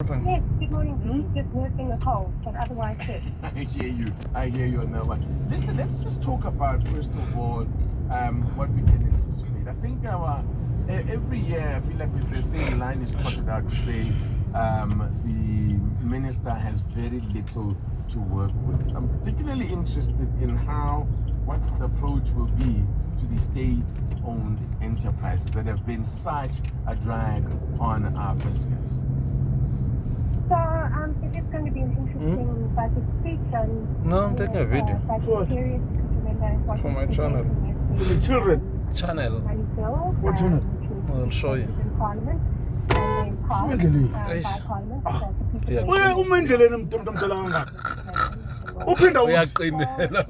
Yes, good morning. Just working the whole, but otherwise good. I hear you on that one. Listen, let's just talk about, first of all, what we can anticipate. I think every year, I feel like the same line is trotted out to say the minister has very little to work with. I'm particularly interested in what his approach will be to the state-owned enterprises that have been such a drag on our business. So it is going to be an interesting budget speech and No, I'm taking a video. For my channel. For the children. Channel. What channel? I'll show you. In Parliament and then passed by Parliament. Yeah. Where umendleleni mntomdalanga? Uphinda uthi Uyaqinela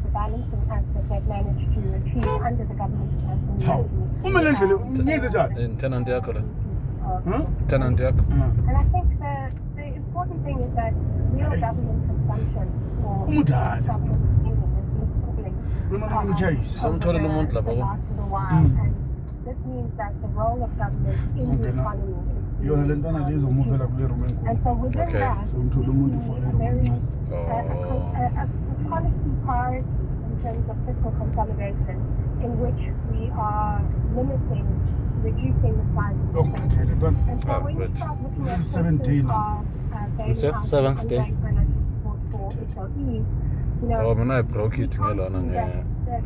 The balancing act that they've managed to achieve under the government. How? Umendlele ngenze njani? Tenant yakho la. Huh? Tenant yakho. And I think the important thing is that real government consumption or Umudala. government spending has been falling Remana ngitshayisa. Somtholela umuntu lapha ko. and this means that the role of government in the economy is Yona le ntwana le izomuvela kule room enkulu. and so within Okay. that So umthola umuntu ufone a very room encane. a policy part in terms of fiscal consolidation in which we are reducing the size of the Oh, spending. ngithele ntwana. And so when you but start looking at this is 17 now. It's your seventh day. Oh, mina I broke it ngelona nge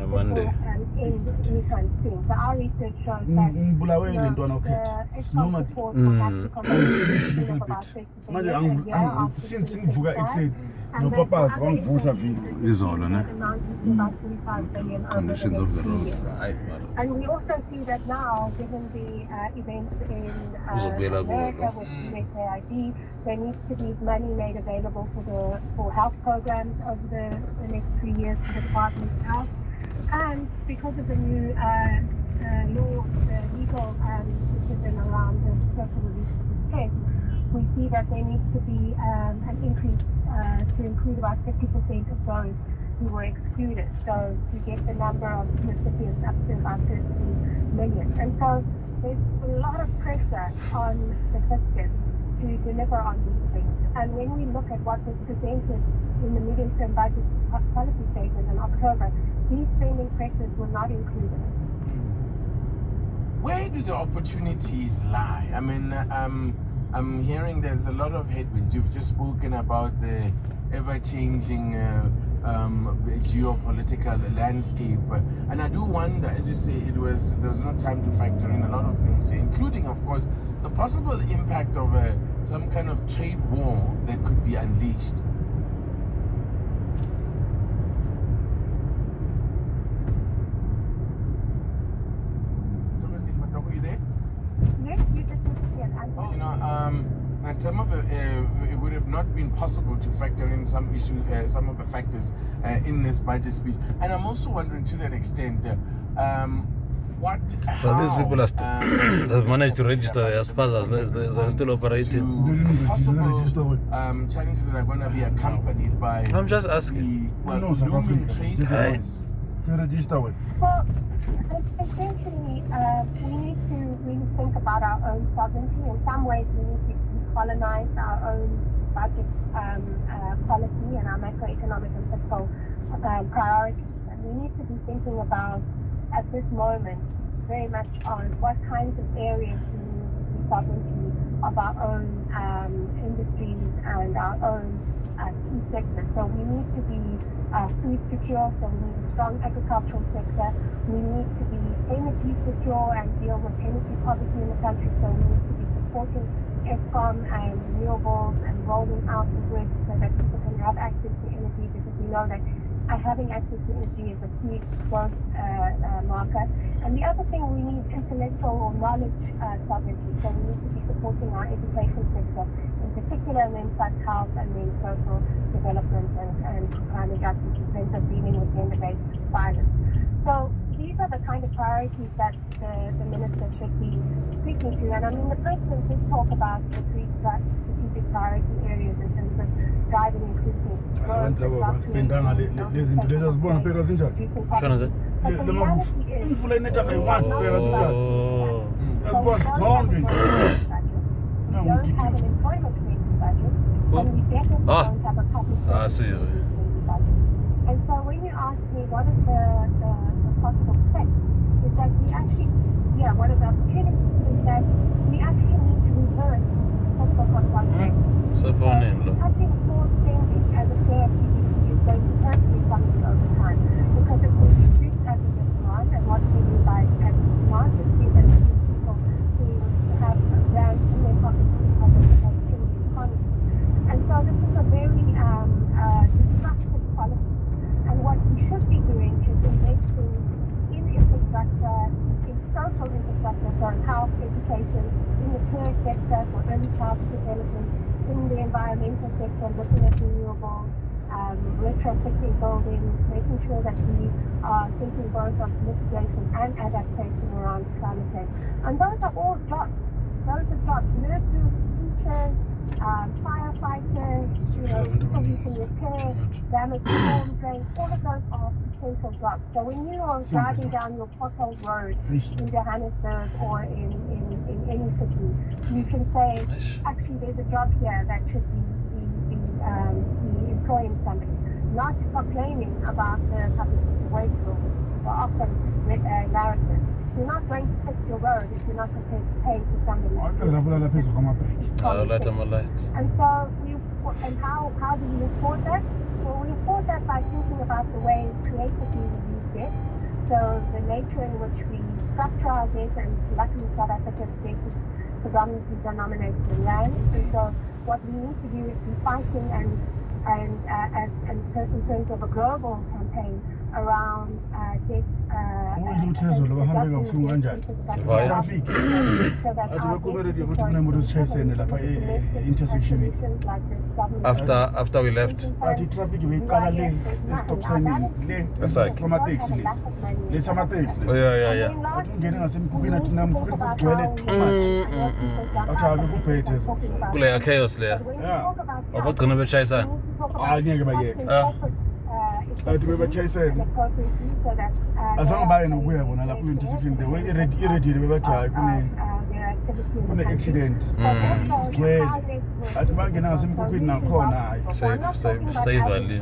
Monday. So our research shows that Ngibulawe le ntwana okhetha. Sinoma manje since ngivuka ekseni nopapazi wangivusa vini. Izolo ne. Conditions of the road. And we also see that now, given the events in Uzobuyela America kulo. with USAID, there needs to be money made available for health programs over the next 3 years for the Department of Health. And because of the new law, the legal decision around the social relief distress, we see that there needs to be an increase to include about 50% of those who were excluded. So to get the number of recipients up to about 13 million. And so there's a lot of pressure on the fiscus to deliver on these things. And when we look at what was presented in the medium-term budget policy statement in October, these spending pressures were not included. Where do the opportunities lie? I mean, I'm hearing there's a lot of headwinds. You've just spoken about the ever-changing geopolitical landscape, and I do wonder, as you say, there was no time to factor in a lot of things, including, of course, the possible impact of some kind of trade war that could be unleashed. Are you there? Yes, you just Oh, you know, and some of it would have not been possible to factor in some of the factors in this budget speech. And I'm also wondering, to that extent, So these people are they've managed to register their spouses. They're still operating. possible challenges that are going to be accompanied by I'm just asking. the looming trade wars. Register way. Well, essentially, we need to really think about our own sovereignty. In some ways, we need to decolonize our own budget policy and our macroeconomic and fiscal priorities. And we need to be thinking about, at this moment, very much on what kinds of areas we need to be sovereignty of our own industries and our own key sectors. So we need to be food secure, so we need a strong agricultural sector. We need to be energy secure and deal with energy poverty in the country, so we need to be supporting ESCOM and renewables and rolling out the grid so that people can have access to energy, because we know that having access to energy is a key growth marker. And the other thing, we need intellectual or knowledge sovereignty, so we need to be supporting our education sector in particular, and then such health and then social development and climate justice in terms of dealing with gender-based violence. So these are the kind of priorities that the minister should be speaking to. And I mean, the president did talk about the three strategic priority areas in terms of driving inclusive growth. Basipendanga lezi zinto lezi azibona phela zinjani. Le mabufu. Imvula inetha kayi-1 phela zinjani. Yazibona zonke nje. No. don't have an employment-friendly budget, and we definitely don't have a public see. budget. And so when you ask me what is the possible steps, is that we actually, what are the opportunities, is that we actually need to reverse fiscal consumption. Cutting core spending as a share of GDP is going to hurt the economy over time because it will reduce aggregate demand, and what we mean by aggregate demand is the ability of people to have brands in their pockets to participate in the economy. And so this is a very destructive policy. And what we should be doing is investing in infrastructure, in social infrastructure, so health, education, in the care sector for early childhood development, in the environmental sector, looking at renewables, retrofitting buildings, making sure that we are thinking both of mitigation and adaptation around climate change. And those are all jobs. Those are jobs. Nurses, teachers, firefighters, people who can repair damaged storm drains, all of those are essential jobs. So when you are driving down your pothole road in Johannesburg or in any city, you can say, actually there's a job here that should be employing somebody. Not complaining about the public wage law or often narrative. You're not going to fix your road if you're not prepared to pay for somebody. And so, how do we afford that? Well, we afford that by thinking about the way creatively we use debt. So the nature in which we structure our debt, and luckily South Africa's debt is predominantly denominated in rand. And so what we need to do is be fighting and in terms of a global campaign around debt. After we left. Chaos there. What's going to be chasing? Azangabaye nokuya bona lapho intersection the way irready bebathi kune accident well athi bangena ngasemkhukhwini nakhona save ali.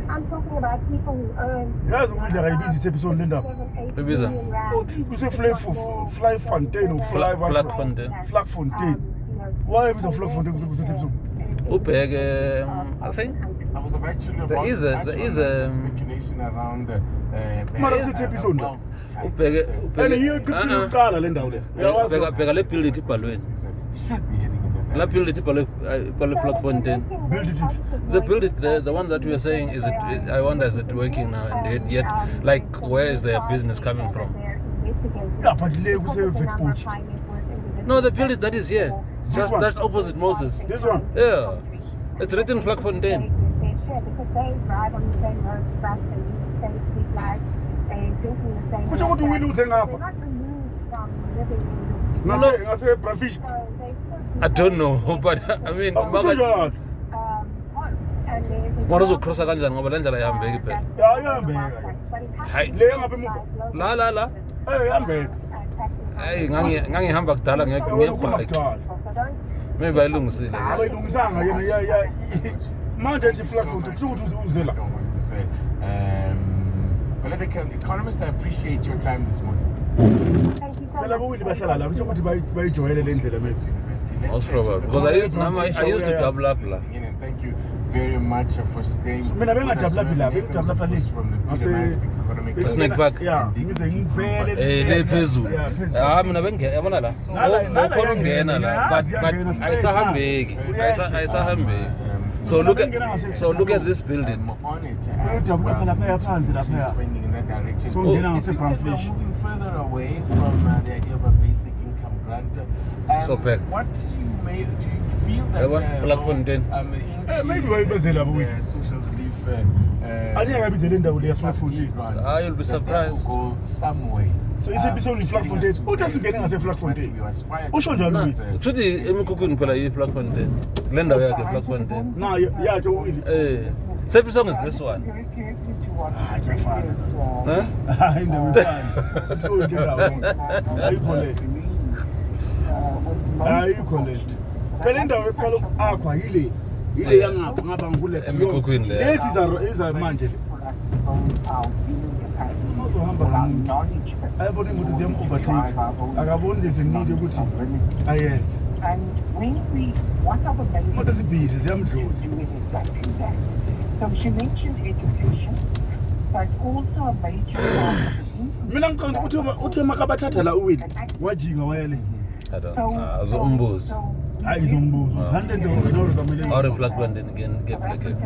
I'm talking about people who earn. Yazi ukudla kayibizisa episode le ndaba. Ebiza. Uthi kuse fly fontaine or flag fontaine. Why is the flag fontaine kuse episode? Ubheke I think I was actually there is a speculation around mara usithi episode la ubheke and here kuthi uqala le ndawo le uyawazi bheka le build it ibhalweni should be heading in the la build it ibhalwe plug fontaine build it the one that we are saying is it I wonder is it working now and yet like where is their business coming from? Yeah, but le kuse Vetport. No, the build it that is here. That's opposite Moses. This one? Yeah. It's written Plug Fontaine. Because they drive on the same road, and use the same street lights, and drinking the same. What do we lose They're not removed from living in ngase Brafish. I don't know, but I mean, Mara uzokrossa kanjani ngoba le ndlela ihambeki phela. Ayahambeka. Hayi. Le ngabe emuva. La. Ihambeka. Hayi ngangihamba kudala ngiyabhayika. Maybe ayilungisile. Abayilungisanga yena manje nje flag foot kusho ukuthi uzela. Political economist, I appreciate your time this morning. Phela bowili bahlala la kusho ukuthi bayijwayele le ndlela mezi. Most probably because I used to double up la. Thank you very much for staying. Mina bengadouble up la, bengadouble up le. Snake back. Yeah, ngize ngivele. Le phezulu. Mina bengena yabona la. Ukhona ungena la but ayisahambeki. Ayisahambeki. So look at this building. Ujabula phela phaya phansi lapha. So ngena ngase Brafish. Moving further away from the idea of a basic income grant. So back. What do you feel that maybe why bezela bowili. Social relief Anyaka bizele ndawo le flag fontaine. You'll be surprised. Go some way. So it's only flag fontaine. Uthi singene ngase flag fontaine. Usho njalo uyi. Futhi emikhukhwini phela yi Plug Fontaine. Le ndawo yakhe Plug Fontaine. Na yakhe uwili. Sephi song is this one? Kuyafana. Hayi ndawo ifana. Sephi song indawo. Ayikho le. ayikho lento phela indawo eqala uku-akhwa yile yangapha ngapha nguleft Emikhukhwini le. lezi iza manje le uzohamba nomuntu ayabona imoto ziyam-overtake akaboni there's a need yokuthi ayenze imoto ezibhizi ziyamdlula. So she mentioned education, but also a major part of the Mina ngiqonda ukuthi makabathatha la uwile wajinga wayele I don't know. Also umbuzo. hayi izombuza uphande nje nginodo zamele Or plug one then again get like it.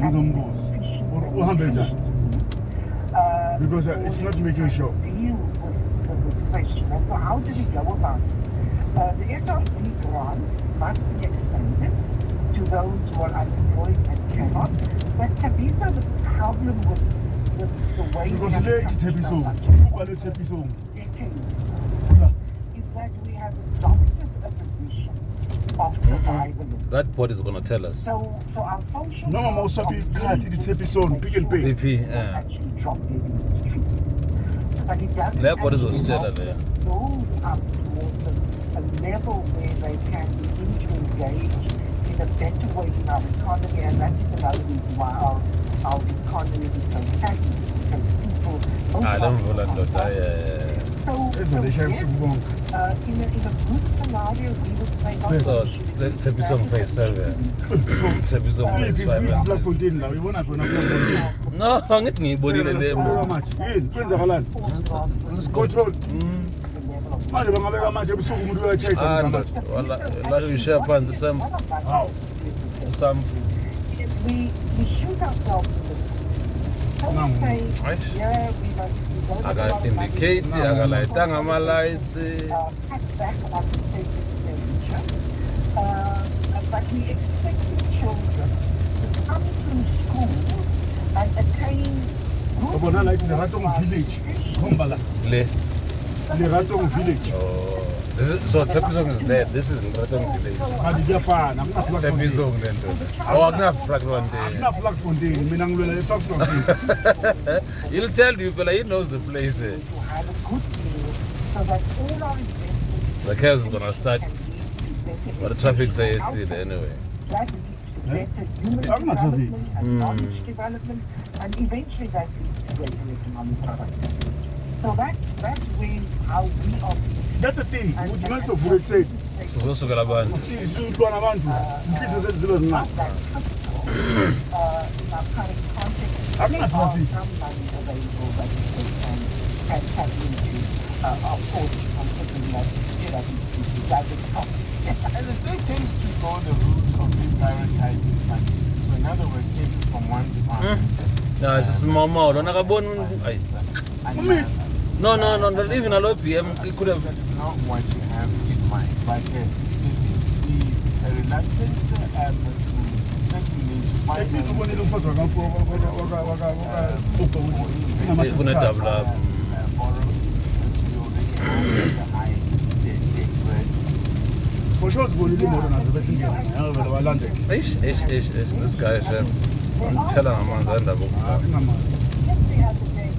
izombuza uhambe njani because it's not making sure. So how do we go about it? The SRC grant must be extended to those who are unemployed and cannot. But Tabitha, the problem with the way Because we have it's structured episode. our budget Well, it's episode. is that we have adopted a position of survivalism. That board is gonna tell us. So our social No mama usabi card it's episode pick and pay. BP, actually drop dead in the street. But it doesn't That board is actually Australia there. build up towards a level where they can begin to engage in a better way in our economy, and that is another reason why our economy is so stagnant, because people don't I don't want to know come back. So They share yes, some wrong. in a good scenario, we would say not So much. it's episode pay survey. It's episode pay If Black Fontaine la uyibona khona Black No, angithi ngiyibonile le. manje yini kwenzakalani control manje bangabeka manje ebusuku umuntu uyachase Ah, wala la uyishaya phansi some hawo We shoot ourselves in the foot. So we say, Right. yeah, we don't aka have a lot of money. indicate akalayitanga ama lights. Cut back on the state expenditure. But we expect the children to come through school and attain good Ubona like the Ratong village khomba la Le. le Ratong village Oh. This is, so Tepizong is there. This is Ratong village. manje kuyafana akuna Black Fontaine Tepizong lento. Oh, akuna flag one akuna day. Black Fontaine mina ngilwela le Black Fontaine He'll tell you, but he knows the place. to have a good meal so that all our investments The chaos is gonna start, can lead to better but the traffic says it anyway. that leads to better human I'm not sure. development and knowledge development, and eventually that leads to greater economic productivity. So that's where how we are. that's the thing ukuthi mase uvuka ekuseni Sizosukela abantu. sisutwana abantu impilo zethu zibe zincane In our current context, I'm there not are happy. some money available that we can tap into, of course, something that, doesn't cost. And the state tends to go the route of reprioritizing funding. So in other words, taking from one department. No, it's a small mouth. Nakabona ay. No, not even a low PM. It could have. That's not what you have in mind. But there seems to be a reluctance to certainly ethi finance. ubonile umfazi waka Kuna double up. for sure sibonile imoto nazo besingena ngavela balandeke Ish. This guy is I'm telling him man's end up. akungamanzi Just the other day,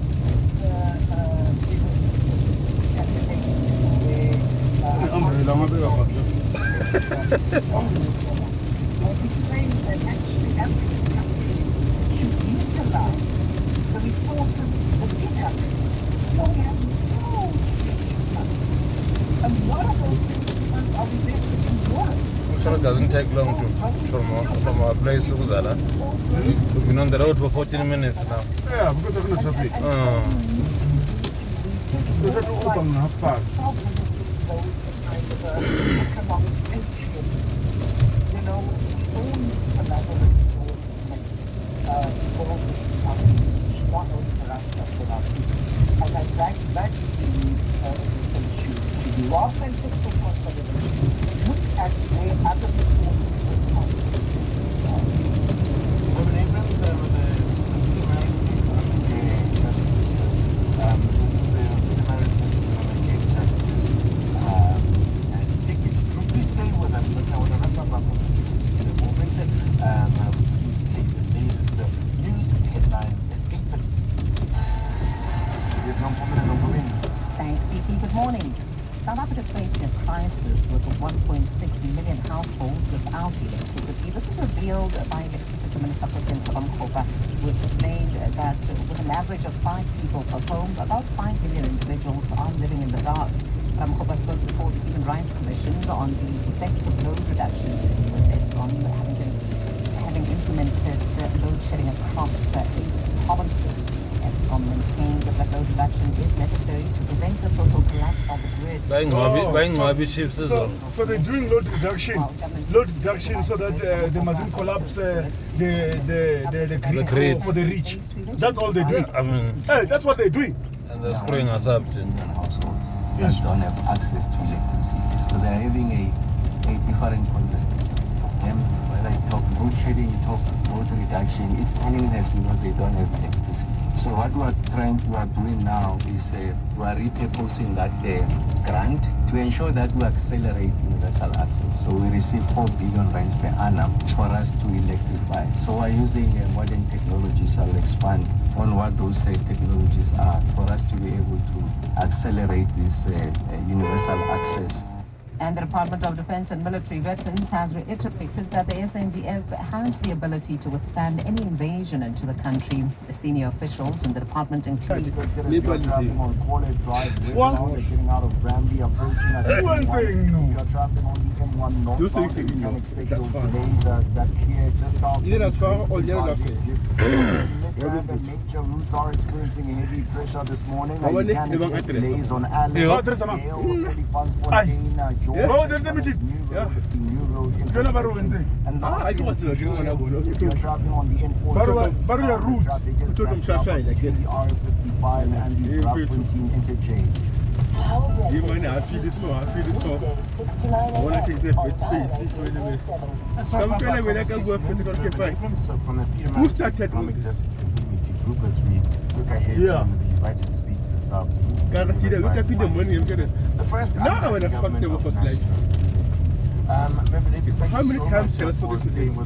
umbrella ngabeka phansi explained that actually African countries should utilize the resources within Africa. So we have so many a lot of those things are invested in Europe. Sure, it doesn't take long from our place to Uzala. We've been on the road for 14 minutes now. yeah because akuna traffic so that uba half past Problem with those kind of economic patriotism. You know, we all need to collaborate towards the world is not only for us but for our people. And that should be rather than fiscal consolidation, look at where other resources will come. Reverend Abrams, the American Justice, and Dickens. Please stay with us, but I want to wrap up our conversation in a moment. We just need to take the latest news headlines at 8:30. households without electricity. This was revealed by Electricity Minister Presenza Ramkhopa, who explained that with an average of 5 people per home, about 5 million individuals are living in the dark. Ramkhopa spoke before the Human Rights Commission on the effects of load reduction, with Eskom having implemented load shedding across 8 provinces. Eskom maintains that load reduction is necessary to prevent the total collapse of the grid. So they're doing load reduction so that they mustn't collapse the grid for the rich. That's all they're doing. I mean, Hey, that's what they're doing. and they're screwing us up. That don't have access to electricity. So they're having a different concept. When I talk load shedding, you talk load reduction, it's meaningless because they don't have electricity. So what we are doing now is we are repurposing that grant to ensure that we accelerate universal access. So we receive 4 billion rands per annum for us to electrify. So we're using modern technologies. I'll expand on what those technologies are for us to be able to accelerate this universal access. And the Department of Defense and Military Veterans has reiterated that the SNDF has the ability to withstand any invasion into the country. The senior officials in the department include Getting out of Bramley, approaching at One thing, no. you're traveling on the M1 north. Those things You you can know, expect that's those fine. delays that clear just after. Either that's far or the other Major routes are experiencing heavy pressure this morning. How You many- can they won't expect address delays on Allen, Yeah. Dale, Olifantsfontein, George, What was it, the meeting? New road Tjena ba re o intersection. entseng? And Ah, I lastly, think what's the if issue when I go, no? you're traveling on the N4, Baru ya route. traffic is Betul backed macam up Shashai, like between the R55 and the Yeah, Route betul. 14 interchange. You might not see this one, I feel this one. I want to take the best space, by the way. Come tell me when I can go for the okay, fine. So from the Who started Economic with this? Justice and Unity Group, as we look ahead Yeah. to the budget speech this afternoon. Guarantee that we can put the money and get it. The first Now I wanna fuck them up for life. Maybe thank How you many so times much tell us for what they staying with